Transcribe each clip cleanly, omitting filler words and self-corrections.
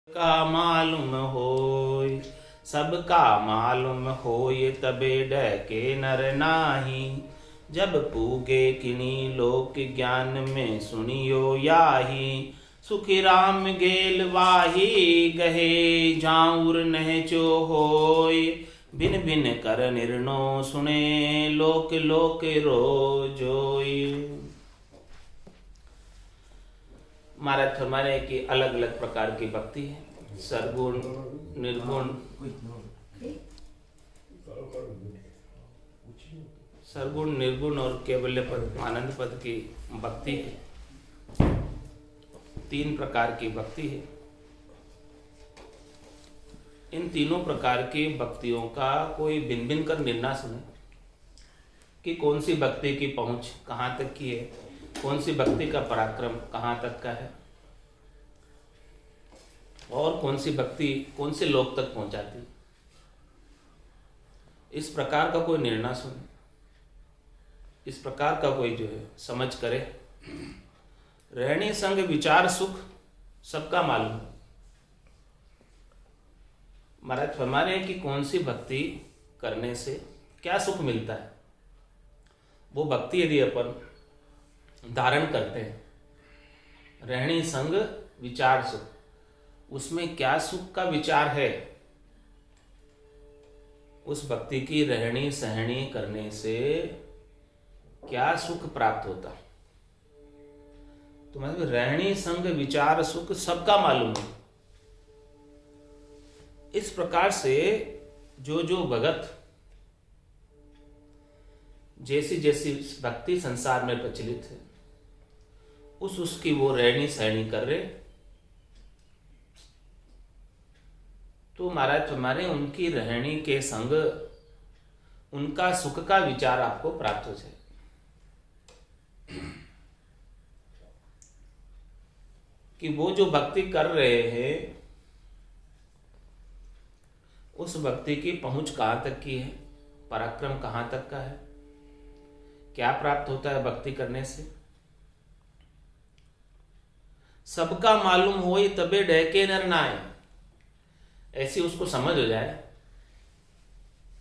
का मालूम होय, सबका मालूम होय, तबे डके नर नाही। जब पूगे किनी लोक ज्ञान में सुनियो याही। सुखी राम गेल वाही गहे, जाऊर नहचो होय। भिन भिन कर निर्णो सुने, लोक लोक रोजोय। महाराज फरमाने की अलग अलग प्रकार की भक्ति है, सरगुण, निर्गुण। सरगुण, निर्गुण और केवल्य पद, आनंद पद की भक्ति है। तीन प्रकार की भक्ति है। इन तीनों प्रकार की भक्तियों का कोई भिन्न भिन्न कर निर्णय सुने कि कौन सी भक्ति की पहुंच कहाँ तक की है, कौन सी भक्ति का पराक्रम कहाँ तक का है, और कौन सी भक्ति कौन से लोक तक पहुंचाती। इस प्रकार का कोई निर्णय सुने, इस प्रकार का कोई जो है समझ करे। रहनी संग विचार सुख सबका मालूम। महाराज फरमा रहे हैं कि कौन सी भक्ति करने से क्या सुख मिलता है। वो भक्ति यदि अपन धारण करते हैं, रहनी संग विचार सुख, उसमें क्या सुख का विचार है। उस भक्ति की रहनी सहनी करने से क्या सुख प्राप्त होता। तो मतलब रहनी संग विचार सुख सबका मालूम है। इस प्रकार से जो जो भगत जैसी जैसी भक्ति संसार में प्रचलित है, उसकी वो रहनी सहनी कर रहे, तो महाराज तुम्हारे उनकी रहनी के संग उनका सुख का विचार आपको प्राप्त हो जाए। कि वो जो भक्ति कर रहे हैं, उस भक्ति की पहुंच कहां तक की है, पराक्रम कहां तक का है, क्या प्राप्त होता है भक्ति करने से। सबका मालूम होई, तबे डहके नर नाय। ऐसी उसको समझ हो जाए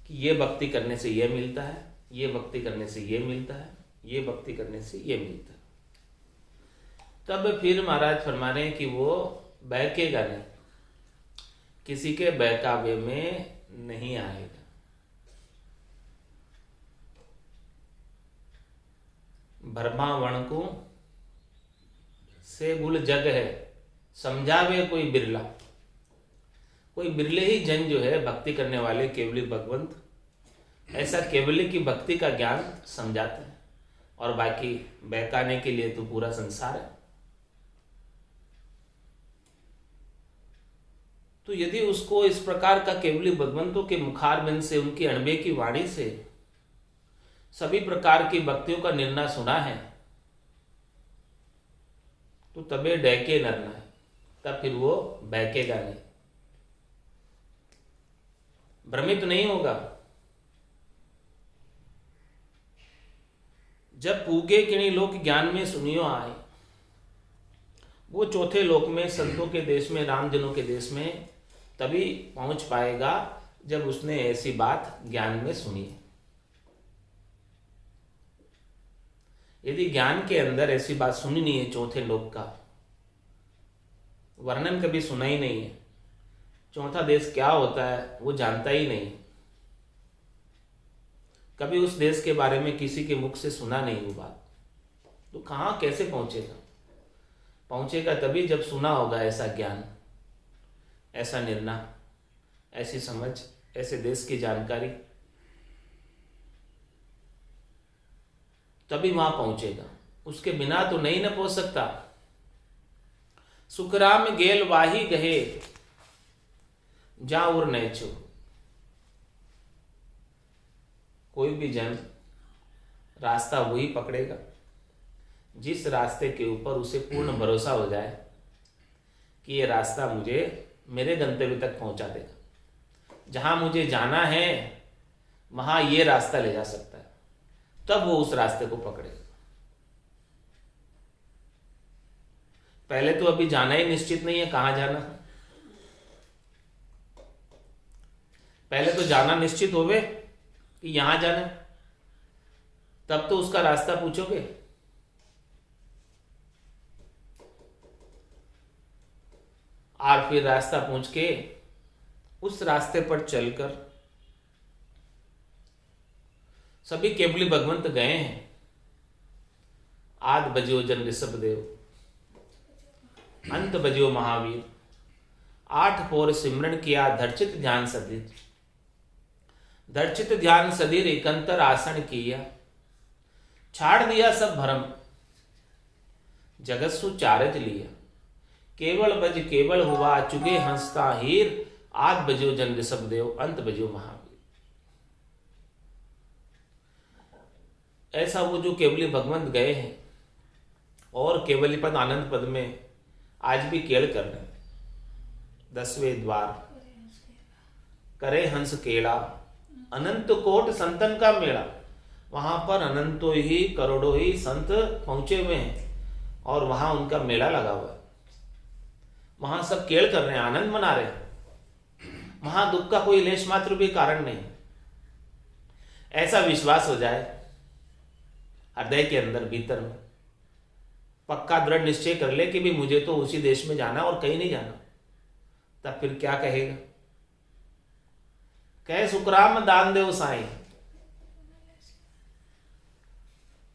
कि ये भक्ति करने से ये मिलता है, ये भक्ति करने से ये मिलता है, ये भक्ति करने से ये मिलता है। तब फिर महाराज फरमा रहे हैं कि वो बहकेगा नहीं, किसी के बहकावे में नहीं आएगा। भरमावण को से भूल जग है, समझावे कोई बिरला। कोई बिरले ही जन जो है भक्ति करने वाले केवली भगवंत ऐसा केवली की भक्ति का ज्ञान समझाते हैं, और बाकी बहकाने के लिए तो पूरा संसार है। तो यदि उसको इस प्रकार का केवली भगवंतों के मुखारबिंद से, उनकी अणबे की वाणी से सभी प्रकार की भक्तियों का निर्णय सुना है, तो तबे डहके नरना है, तब फिर वो बहकेगा नहीं, भ्रमित नहीं होगा। जब पूगे किणी लोक ज्ञान में सुनियो आए, वो चौथे लोक में संतों के देश में, रामजनों के देश में तभी पहुंच पाएगा जब उसने ऐसी बात ज्ञान में सुनी। यदि ज्ञान के अंदर ऐसी बात सुनी नहीं है, चौथे लोक का वर्णन कभी सुना ही नहीं है, चौथा देश क्या होता है वो जानता ही नहीं, कभी उस देश के बारे में किसी के मुख से सुना नहीं वो बात, तो कहाँ कैसे पहुंचेगा। पहुंचेगा तभी जब सुना होगा ऐसा ज्ञान, ऐसा निर्णय, ऐसी समझ, ऐसे देश की जानकारी, तभी वहां पहुंचेगा। उसके बिना तो नहीं न पहुंच सकता। सुखराम गेल वाही गहे, जाऊर नैचो। कोई भी जन रास्ता वही पकड़ेगा जिस रास्ते के ऊपर उसे पूर्ण भरोसा हो जाए कि ये रास्ता मुझे मेरे गंतव्य तक पहुंचा देगा, जहां मुझे जाना है वहां ये रास्ता ले जा सकता है, तब वो उस रास्ते को पकड़ेगा। पहले तो अभी जाना ही निश्चित नहीं है, कहां जाना है। पहले तो जाना निश्चित होवे कि यहां जाना, तब तो उसका रास्ता पूछोगे। और फिर रास्ता पूछ के उस रास्ते पर चलकर सभी केवली भगवंत गए हैं। आद बजो जन ऋषभ देव, अंत बजो महावीर, 8 पोर सिमरन किया धर्चित ध्यान सदीर। धर्चित ध्यान सदीर एकंतर आसन किया, छाड़ दिया सब भरम, जगत सु चारज लिया। केवल बज केवल हुआ चुगे हंसता हीर, आद बजो जन ऋषभ देव, अंत बजो महावीर। ऐसा वो जो केवली भगवंत गए हैं और केवली पद आनंद पद में आज भी केड़ कर रहे हैं। 10वें द्वार करे हंस केड़ा, अनंत कोट संतन का मेला। वहां पर अनंतों ही करोड़ों ही संत पहुंचे हुए हैं और वहां उनका मेला लगा हुआ है। वहां सब केड़ कर रहे हैं, आनंद मना रहे हैं। वहां दुख का कोई लेश मात्र भी कारण नहीं। ऐसा विश्वास हो जाए हृदय के अंदर भीतर में, पक्का दृढ़ निश्चय कर ले कि भी मुझे तो उसी देश में जाना और कहीं नहीं जाना, तब फिर क्या कहेगा? कहे सुखराम दान देव साईं,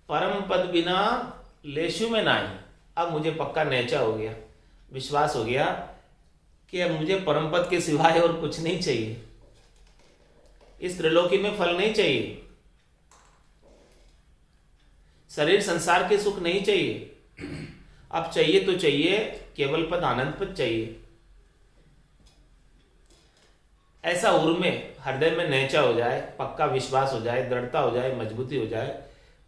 परम पद बिना लेशु में नाई। अब मुझे पक्का नेचा हो गया, विश्वास हो गया कि अब मुझे परम पद के सिवाय और कुछ नहीं चाहिए, इस त्रिलोकी में फल नहीं चाहिए, शरीर संसार के सुख नहीं चाहिए। अब चाहिए तो चाहिए केवल पद, आनंद पद चाहिए। ऐसा उर्मे हृदय में नेचा हो जाए, पक्का विश्वास हो जाए, दृढ़ता हो जाए, मजबूती हो जाए,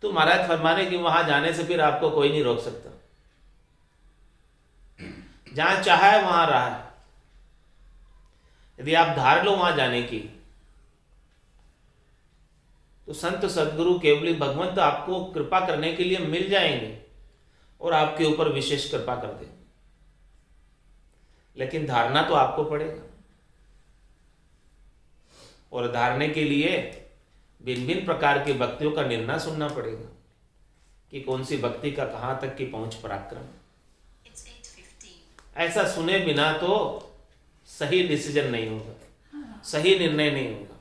तो महाराज फरमाने कि वहां जाने से फिर आपको कोई नहीं रोक सकता। जहां चाहा है वहां रहा है। यदि आप धार लो वहां जाने की, तो संत सदगुरु केवली भगवंत आपको कृपा करने के लिए मिल जाएंगे और आपके ऊपर विशेष कृपा कर देंगे। लेकिन धारना तो आपको पड़ेगा, और धारने के लिए भिन्न भिन्न प्रकार के भक्तियों का निर्णय सुनना पड़ेगा कि कौन सी भक्ति का कहां तक की पहुंच पराक्रम। ऐसा सुने बिना तो सही डिसीजन नहीं होगा, सही निर्णय नहीं होगा।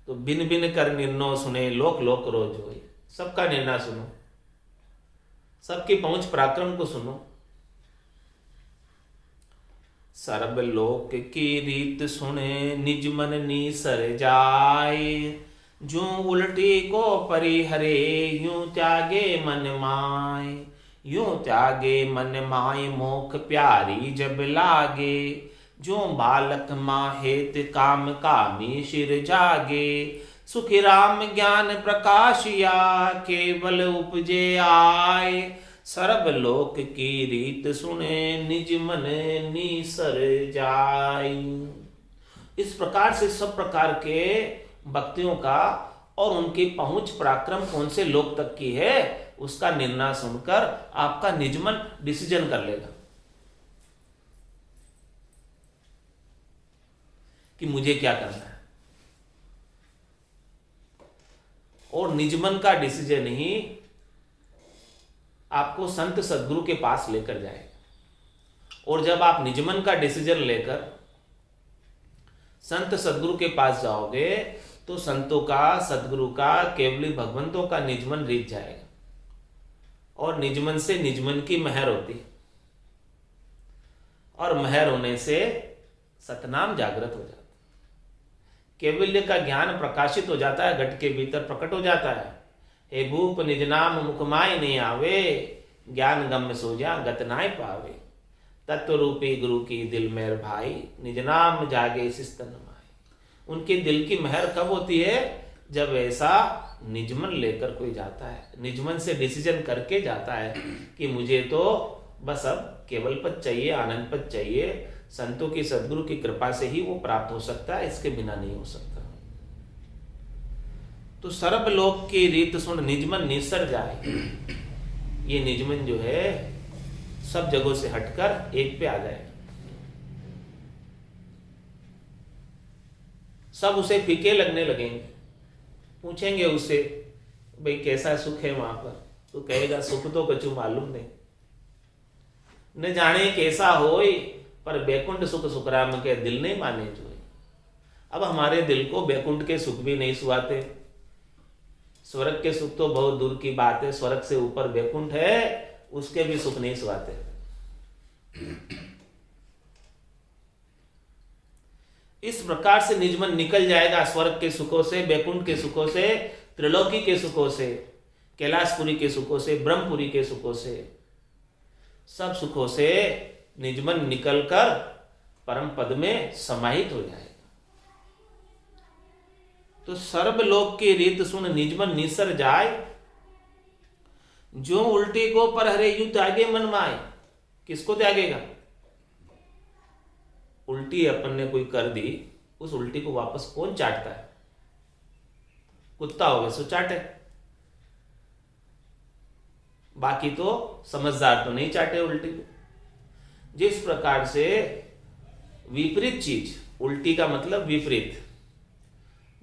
तो भिन्न भिन्न कर निर्णय सुने, लोक लोक रोज होए। सबका निर्णय सुनो, सबकी पहुंच पराक्रम को सुनो। सर्ब लोक की रीत सुने, निज मन नीसर जाए। जो उल्टी को परिहरे, यूं त्यागे मन माय। यूं त्यागे मन माय, मोख प्यारी जब लागे। जो बालक माहेत काम कामी शिर जागे। सुखी राम ज्ञान प्रकाशिया, केवल उपजे आए। सर्ब लोक की रीत सुने, निज मन नीसर जाय। इस प्रकार से सब प्रकार के भक्तियों का और उनकी पहुंच पराक्रम कौन से लोक तक की है, उसका निर्णय सुनकर आपका निजमन डिसीजन कर लेगा कि मुझे क्या करना है। और निजमन का डिसीजन ही आपको संत सदगुरु के पास लेकर जाएगा। और जब आप निजमन का डिसीजन लेकर संत सदगुरु के पास जाओगे, तो संतों का, सदगुरु का, केवली भगवंतों का निजमन रीत जाएगा। और निजमन से निजमन की महर होती है, और महर होने से सतनाम जागृत हो जाता है। केवल्य का ज्ञान प्रकाशित हो जाता है, घट के भीतर प्रकट हो जाता है। हे भूप निज नाम मुखमाय नहीं आवे, ज्ञान गम सोजा गत नाय पावे। तत्व रूपी गुरु की दिल मेर भाई, निज नाम जागे सिस्तन माय। उनके दिल की महर कब होती है? जब ऐसा निजमन लेकर कोई जाता है, निजमन से डिसीजन करके जाता है कि मुझे तो बस अब केवल पद चाहिए, आनंद पद चाहिए। संतों की, सदगुरु की कृपा से ही वो प्राप्त हो सकता है, इसके बिना नहीं हो सकता। तो सर्ब लोक की रीत सुन, निजमन निसर जाए। ये निजमन जो है सब जगहों से हटकर एक पे आ जाए। सब उसे फीके लगने लगेंगे। पूछेंगे उससे, भाई कैसा सुख है वहां पर, तो कहेगा सुख तो कछु मालूम नहीं, न जाने कैसा होय, पर बैकुंठ सुख सुखराम के दिल नहीं माने जो। अब हमारे दिल को बैकुंठ के सुख भी नहीं सुहाते, स्वर्ग के सुख तो बहुत दूर की बात है, स्वर्ग से ऊपर बैकुंठ है, उसके भी सुख नहीं सुहाते। इस प्रकार से निज मन निकल जाएगा स्वर्ग के सुखों से, बैकुंठ के सुखों से, त्रिलोकी के सुखों से, कैलाशपुरी के सुखों से, ब्रह्मपुरी के सुखों से, सब सुखों से निज मन निकलकर परम पद में समाहित हो जाएगा। तो सर्वलोक की रीत सुन निज मन निसर जाए, जो उल्टी को पर हरे यू त्यागे मन माए। किसको त्यागेगा? उल्टी अपन ने कोई कर दी, उस उल्टी को वापस कौन चाटता है? कुत्ता हो गया सो चाटे, बाकी तो समझदार तो नहीं चाटे उल्टी को। जिस प्रकार से विपरीत चीज, उल्टी का मतलब विपरीत,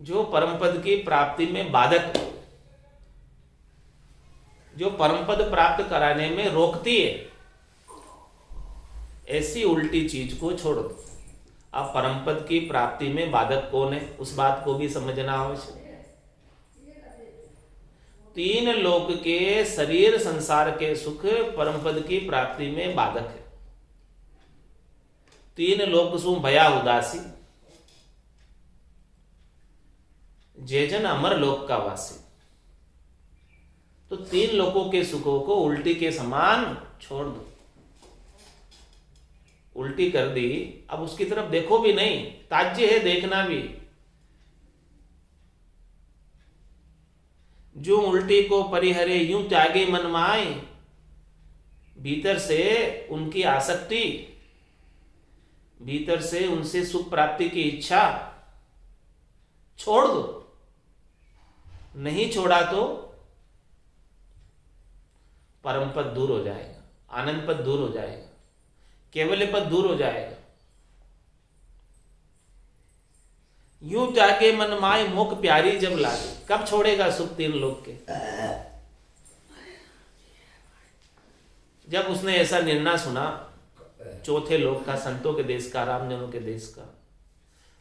जो परमपद की प्राप्ति में बाधक, जो परमपद प्राप्त कराने में रोकती है, ऐसी उल्टी चीज को छोड़ दो। अब परमपद की प्राप्ति में बाधक कौन है, उस बात को भी समझना आवश्यक। तीन लोक के शरीर संसार के सुख परमपद की प्राप्ति में बाधक है। तीन लोक सु भया उदासी, जे जन अमर लोक का वासी। तो तीन लोकों के सुखों को उल्टी के समान छोड़ दो। उल्टी कर दी, अब उसकी तरफ देखो भी नहीं, ताज्य है देखना भी। जो उल्टी को परिहरे यूं त्यागे मन माए, भीतर से उनकी आसक्ति, भीतर से उनसे सुख प्राप्ति की इच्छा छोड़ दो। नहीं छोड़ा तो परम पद दूर हो जाएगा, आनंद पद दूर हो जाएगा, केवल पद दूर हो जाएगा। यूं त्यागे मन माए मोक प्यारी जब लागे। कब छोड़ेगा सुख तीन लोक के? जब उसने ऐसा निर्णय सुना चौथे लोक का, संतों के देश का, रामजनों के देश का,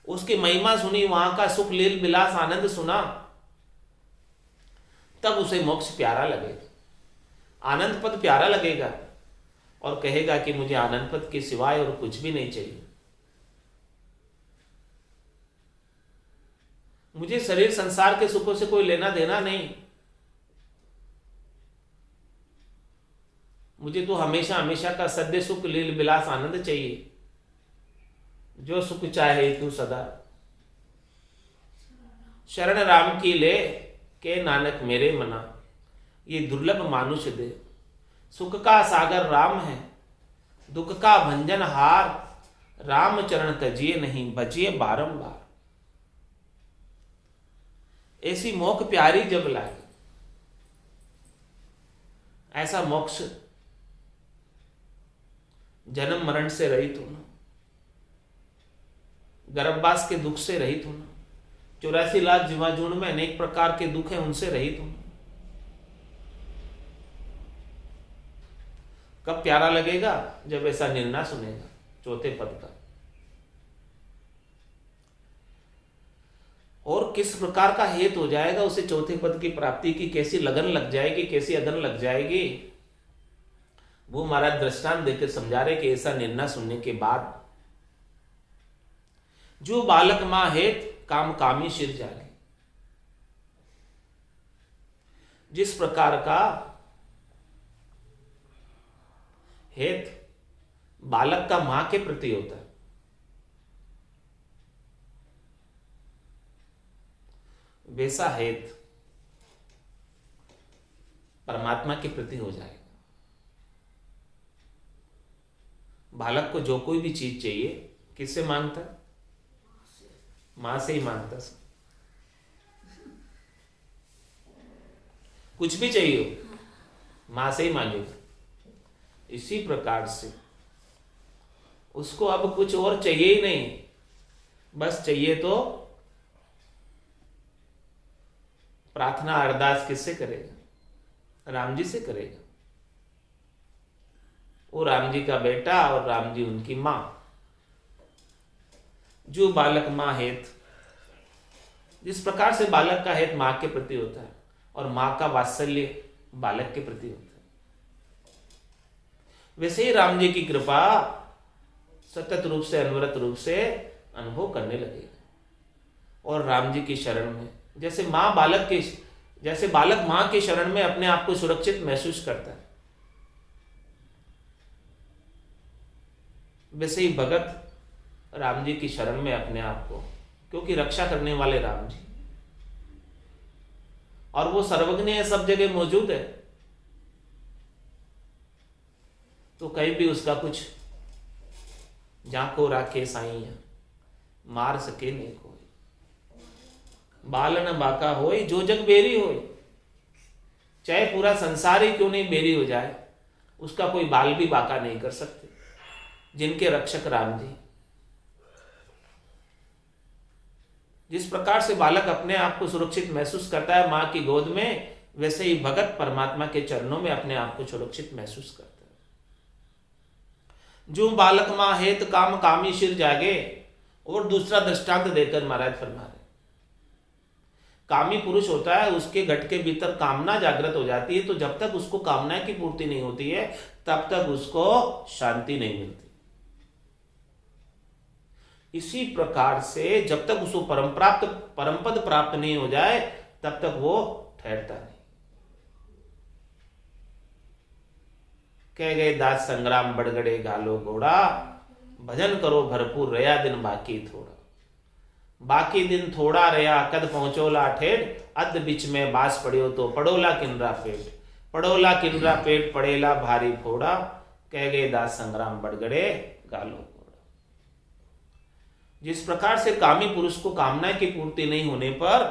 उसकी महिमा सुनी, वहां का सुख लील विलास आनंद सुना, तब उसे मोक्ष प्यारा लगेगा, आनंद पद प्यारा लगेगा, और कहेगा कि मुझे आनंद पद के सिवाय और कुछ भी नहीं चाहिए। मुझे शरीर संसार के सुखों से कोई लेना देना नहीं। मुझे तो हमेशा हमेशा का सद्य सुख लील विलास आनंद चाहिए। जो सुख चाहे तू सदा, शरण राम की ले के नानक मेरे मना। ये दुर्लभ मानुष दे, सुख का सागर राम है, दुख का भंजन हार। राम चरण तजिए नहीं, बजिए बारंबार। ऐसी मोक्ष प्यारी जब लागे, ऐसा मोक्ष जन्म मरण से रहित होना, गर्भवास के दुख से रहित होना, 84 लाख जीवाजूण में अनेक प्रकार के दुख हैं, उनसे रहित होना। कब प्यारा लगेगा? जब ऐसा निर्णय सुनेगा चौथे पद का। और किस प्रकार का हेतु हो जाएगा उसे चौथे पद की प्राप्ति की, कैसी लगन लग जाएगी, कैसी अदन लग जाएगी, वो महाराज दृष्टांत देकर समझा रहे कि ऐसा निर्णय सुनने के बाद जो बालक मां हेत काम कामी शिर जागे। जिस प्रकार का हेत बालक का मां के प्रति होता है, वैसा हेत परमात्मा के प्रति हो जाएगा। बालक को जो कोई भी चीज चाहिए किससे मांगता है? मां से ही मांगता है। कुछ भी चाहिए हो मां से ही मांगेगा। इसी प्रकार से उसको अब कुछ और चाहिए ही नहीं, बस चाहिए तो प्रार्थना अरदास किससे करेगा? राम जी से करेगा। वो राम जी का बेटा और राम जी उनकी मां। जो बालक मां हेत, जिस प्रकार से बालक का हेत मां के प्रति होता है और मां का वात्सल्य बालक के प्रति होता है, वैसे ही राम जी की कृपा सतत रूप से, अनवरत रूप से अनुभव करने लगेगा। और राम जी की शरण में जैसे बालक मां की शरण में अपने आप को सुरक्षित महसूस करता है, वैसे ही भगत राम जी की शरण में अपने आप को, क्योंकि रक्षा करने वाले राम जी, और वो सर्वज्ञ है, सब जगह मौजूद है, तो कहीं भी उसका कुछ जाको राखे साईं, मार सके नहीं कोई। बालन बाका होई जो जग बेरी होई, चाहे पूरा संसार ही क्यों नहीं बेरी हो जाए, उसका कोई बाल भी बाका नहीं कर सकते, जिनके रक्षक राम जी। जिस प्रकार से बालक अपने आप को सुरक्षित महसूस करता है मां की गोद में, वैसे ही भगत परमात्मा के चरणों में अपने आप को सुरक्षित महसूस करता है। जो बालक मां हेत काम कामी शिर जागे। और दूसरा दृष्टांत देकर महाराज फरमा रहे, कामी पुरुष होता है, उसके घट के भीतर कामना जागृत हो जाती है, तो जब तक उसको कामना की पूर्ति नहीं होती है तब तक उसको शांति नहीं मिलती। इसी प्रकार से जब तक उसको परमपद प्राप्त नहीं हो जाए तब तक वो ठहरता नहीं। कह गए दास संग्राम बड़गड़े घालो घोड़ा, भजन करो भरपूर रया दिन बाकी थोड़ा। बाकी दिन थोड़ा रया कद पहुंचोला ठेठ, अध बिच में बास पड़ियो तो पड़ोला किनरा पेट। पड़ोला किनरा पेट पड़ेला भारी फोड़ा, कह गए दास संग्राम बड़गड़े घालो घोड़ा। जिस प्रकार से कामी पुरुष को कामना की पूर्ति नहीं होने पर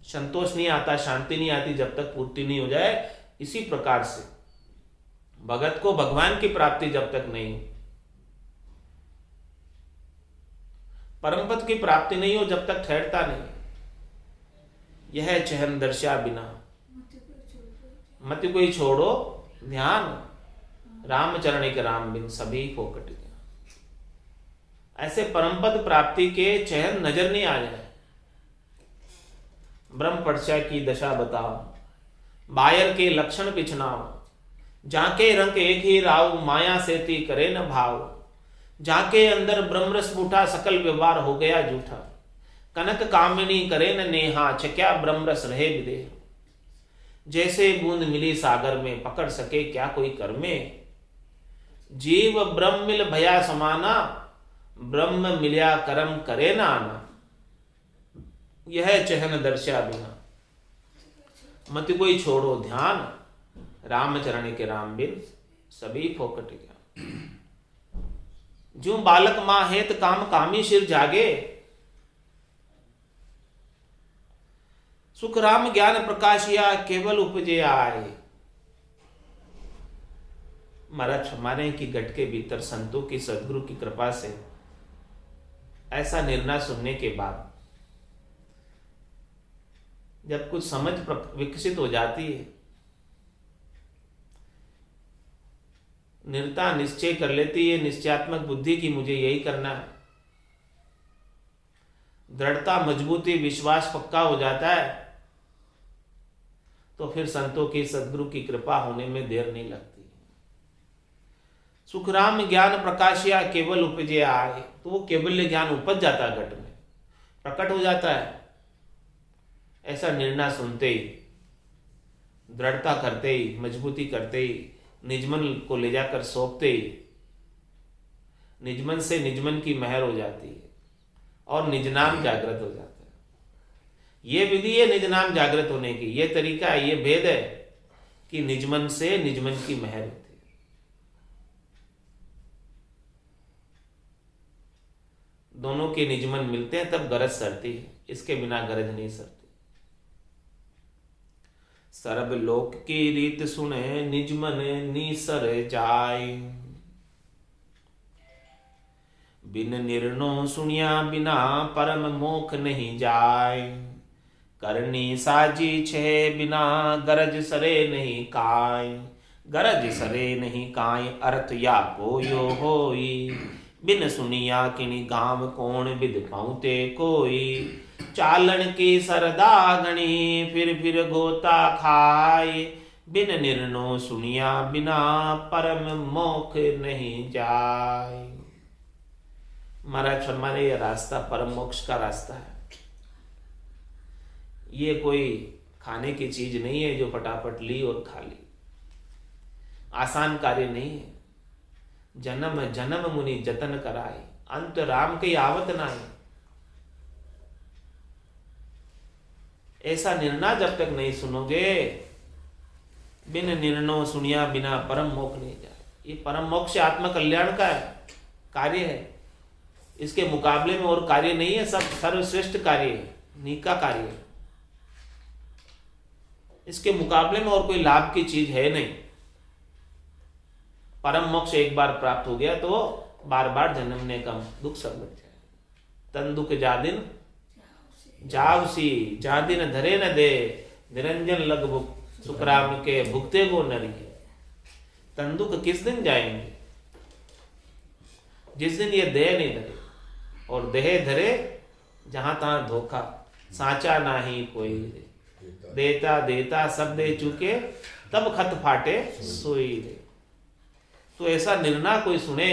संतोष नहीं आता, शांति नहीं आती जब तक पूर्ति नहीं हो जाए, इसी प्रकार से भगत को भगवान की प्राप्ति जब तक नहीं, परमपद की प्राप्ति नहीं हो, जब तक ठहरता नहीं। यह चहन दर्शा बिना मत कोई छोड़ो ध्यान, रामचरण के राम बिन सभी फोकट गया। ऐसे परमपद प्राप्ति के चहन नजर नहीं आ जाए। ब्रह्म पर्चा की दशा बताओ, बायर के लक्षण पिछनाओ। जाके रंग एक ही राव, माया सेती करे न भाव। जाके अंदर ब्रह्मरस बूठा, सकल व्यवहार हो गया झूठा। कनक कामिनी करे न नेहा, छक्या ब्रह्मरस रहे विदेह। जैसे बूंद मिली सागर में, पकड़ सके क्या कोई कर में। जीव ब्रह्म मिल भया समाना, ब्रह्म मिल्या करम करे ना आना। यह चहन दर्शा बिना मत कोई छोड़ो ध्यान, रामचरण के राम बिन सभी फोकट गया। जो बालक मां हेत काम कामी शिर जागे। सुख राम ज्ञान प्रकाशिया, केवल उपजे आए। महाराज हमारे की गट के भीतर संतों की, सदगुरु की कृपा से ऐसा निर्णय सुनने के बाद जब कुछ समझ विकसित हो जाती है, निर्ता निश्चय कर लेती है निश्चयात्मक बुद्धि की मुझे यही करना है, दृढ़ता मजबूती विश्वास पक्का हो जाता है, तो फिर संतों की, सदगुरु की कृपा होने में देर नहीं लगती। सुखराम ज्ञान प्रकाशिया, केवल उपजे आए। तो वो केवल ज्ञान उपज जाता है, घट में प्रकट हो जाता है। ऐसा निर्णय सुनते ही, दृढ़ता करते ही, मजबूती करते ही, निजमन को ले जाकर सौंपते ही, निजमन से निजमन की महर हो जाती है और निजनाम जागृत हो जाता है। ये विधि है निजनाम जागृत होने की, ये तरीका है, ये भेद है कि निजमन से निजमन की महर होती है। दोनों के निजमन मिलते हैं तब गरज सरती है, इसके बिना गरज नहीं सरती। सर्व लोक की रीत सुने, निजमन नीसर जाय। बिन निर्णो सुनिया बिना, परम मोख नहीं जाय। करनी साजी छे बिना गरज सरे नहीं काय। गरज सरे नहीं काय अर्थ या कोयो होई। बिन सुनिया किनी गाँव कौन विद पाऊते कोई। चालन की सरदा गणी फिर गोता खाए। बिन निर्णो सुनिया बिना परम मोक्ष नहीं जाए। महाराज फरमाने ये रास्ता परम मोक्ष का रास्ता है। ये कोई खाने की चीज नहीं है जो फटाफट ली और खा ली। आसान कार्य नहीं है। जन्म जन्म मुनि जतन कराए अंत राम के आवत नाई। ऐसा निर्णय जब तक नहीं सुनोगे, बिन निर्णय सुनिया बिना परम मोक्ष नहीं जाए। ये परम मोक्ष आत्म कल्याण का कार्य है। इसके मुकाबले में और कार्य नहीं है। सब सर्वश्रेष्ठ कार्य है, नीका कार्य है। इसके मुकाबले में और कोई लाभ की चीज है नहीं। परम मोक्ष एक बार प्राप्त हो गया तो बार बार जन्मने का दुख सब मिट जाए। तन दुख जादिन जावसी जादिन धरे न दे। निरंजन लग भुक सुखराम के भुगते को नरी। तन दुख किस दिन जाएंगे? जिस दिन ये देह नहीं धरे। और देह धरे जहां तहां धोखा। साचा नाही कोई देता देता सब दे चुके। तब खत फाटे सोई रे। तो ऐसा निर्णय कोई सुने,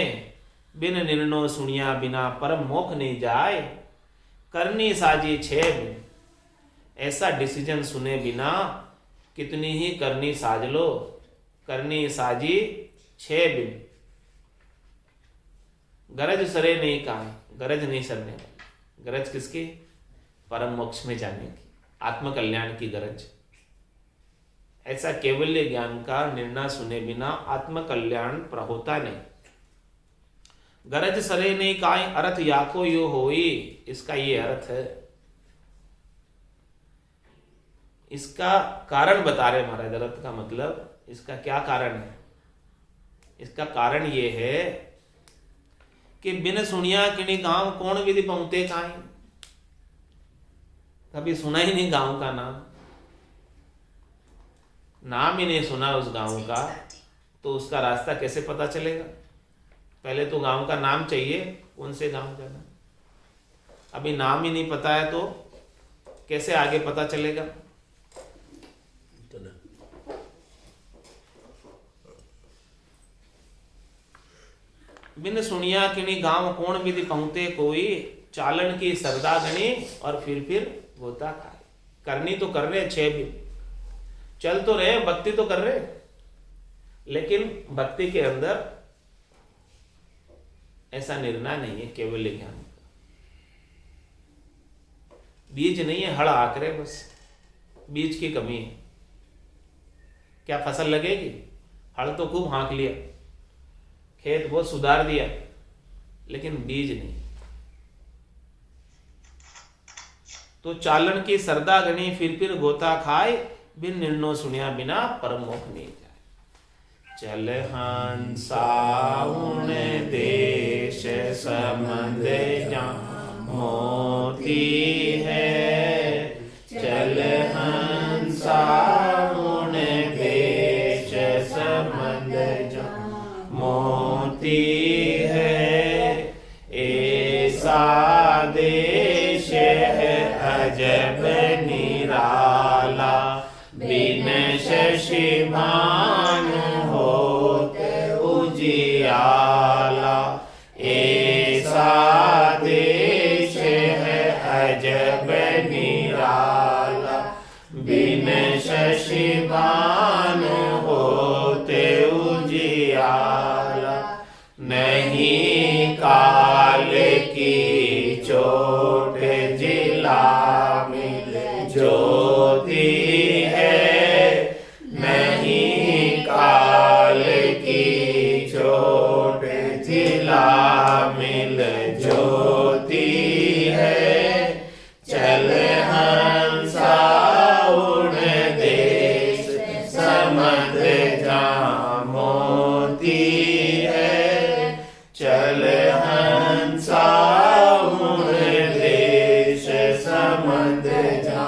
बिन निर्णय सुनिया बिना परम मोक्ष नहीं जाए। करनी साजी छे बिन। ऐसा डिसीजन सुने बिना कितनी ही करनी साज लो। करनी साजी छे बिन। गरज सरे नहीं कहा। गरज नहीं सरने वाली। गरज किसकी? परम मोक्ष में जाने की, आत्म कल्याण की गरज। ऐसा केवल्य ज्ञान का निर्णय सुने बिना आत्म कल्याण होता नहीं। गरज सरे नहीं काय अर्थ याको यो होई। इसका ये अर्थ है। इसका कारण बता रहे महाराज। अर्थ का मतलब इसका क्या कारण है? इसका कारण ये है कि बिन सुनिया किनी गांव कौन विधि पहुंचते काई। कभी सुना ही नहीं गांव का नाम ही नहीं सुना उस गांव का, तो उसका रास्ता कैसे पता चलेगा? पहले तो गांव का नाम चाहिए, कौन से गांव जाना। अभी नाम ही नहीं पता है तो कैसे आगे पता चलेगा? बिन सुनिया किनी गांव कौन विधि पहुंचते कोई। चालन की सरदा गणी और फिर गोता खाए। करनी तो कर रहे छह भी, चल तो रहे, भक्ति तो कर रहे, लेकिन भक्ति के अंदर ऐसा निर्णय नहीं है केवल ज्ञान का। बीज नहीं है, हड़ हाँक रहे बस। बीज की कमी है। क्या फसल लगेगी? हड़ तो खूब हाँक लिया, खेत बहुत सुधार दिया, लेकिन बीज नहीं। तो चालन की सरदा गणी फिर गोता खाए। बिन निर्णय सुनिया बिना परम मोक्ष नहीं जाए। चल हंसाउन देश समंद जा मोती है। चल हंसाउन देश समंद जा मोती है। ऐसा देश है अजब निराला। बिन शशि मान होते उजियाला। ऐसा देश है अजब निराला। बिन शशि मान होते उजियाला। नहीं काल की चोट जिला में ज्योति है। नहीं काल की चोट जिला मिल ज्योति है। चल हंसा उड़ देश समझ जा मोती है। चल हंसा उड़ देश समझ जा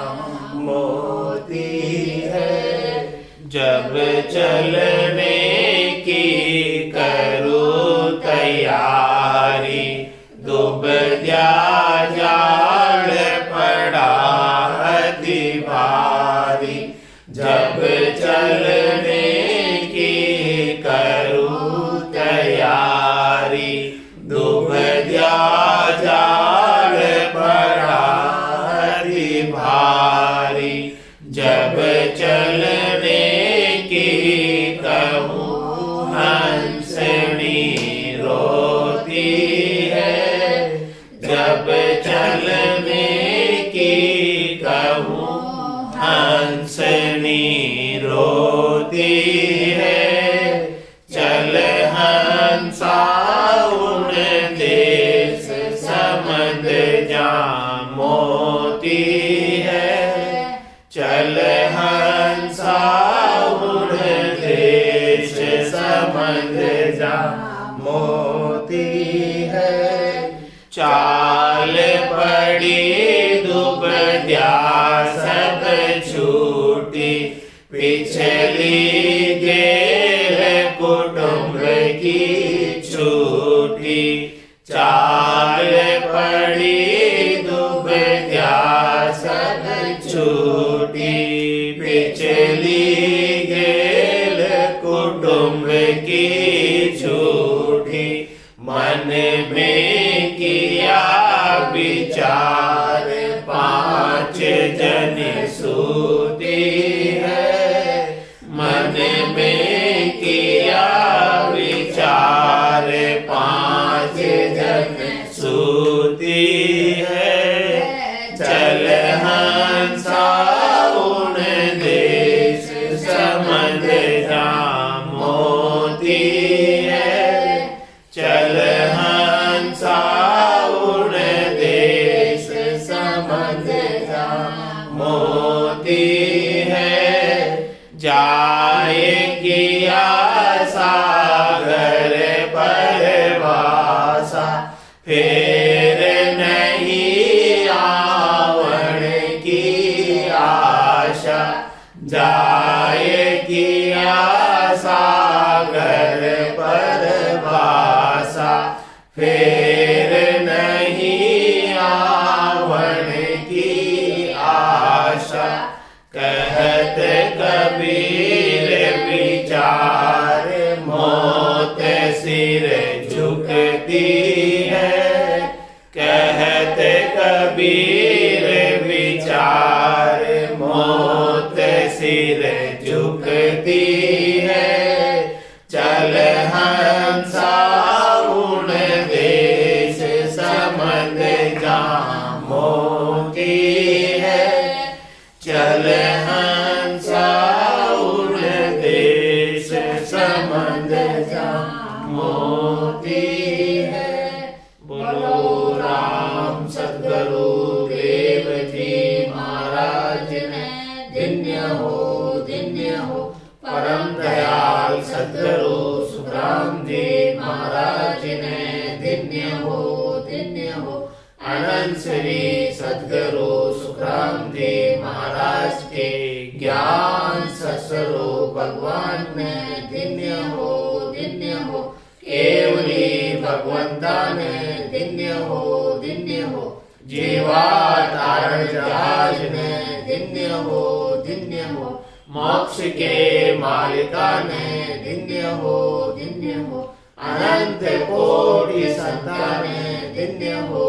तैयारी, दुबद्या जाल पड़ा अति भारी, जब चलने की करूं तैयारी, दुबद्या जाल पड़ा अति भारी, जब चलने की कहूं हंसनी रोती है, जब चलने की कहूं हंसनी रोती है, चल हंसा उन देश समद जा मोती है, चल हंसा उन देश समद जा मोती है, चाल पड़ी दुबद्या सब छूटी, पिछली गेल कुटुंब की छूटी, चाल पड़ी दुबद्या सब छूटी, पिछली गेल कुटुंब की छूटी, मन में किया विचार पांच जन सूती है, मन में किया विचार पांच जन सूती है, चल हंसा उन देश समद जा मोती है, चल हंसा उन देश समद जा मोती है, जाए किया सागर परवासा, फिर नहीं आवण की आशा, जाए किया सागर परवासा, फिर नहीं आवण की आशा, कहत कबीर विचार मौत सिर झुकती है, कहत कबीर विचार मौत सिर झुकती है, चल हंसा उन देश समद जा मोती है, चल हंसा उन देश समद जा मोती है। बोलो राम सद्गुरु देव जी महाराज ने धन्य हो परम दयाल सद्गुरु सुखराम जी महाराज ने धन्य हो अनंत श्री सद्गुरु सुखराम जी महाराज के ज्ञान ससुरो भगवान ने धन्य हो केवली भगवंता ने धन्य हो जीवा तारण जहाज ने धन्य हो मोक्ष के मालिका ने धन्य हो अनंत कोटि संतान ने धन्य हो